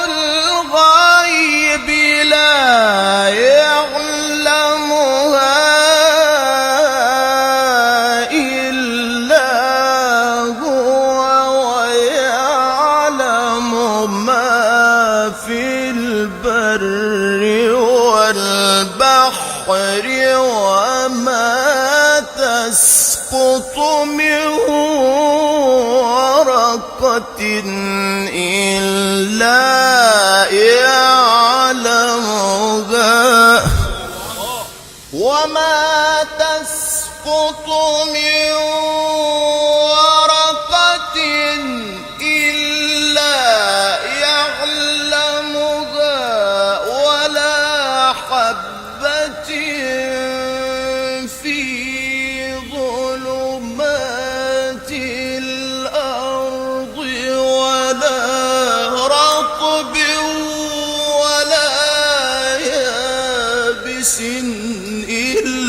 الغيب لا يعلمها إلا هو ويعلم ما في البر والبحر وما تسقط من ورقة إلا يعلمها وما تسقط من ورقة إلا يعلمها ولا حبة في ظلمات الأرض ولا رطب ولا يابس إلا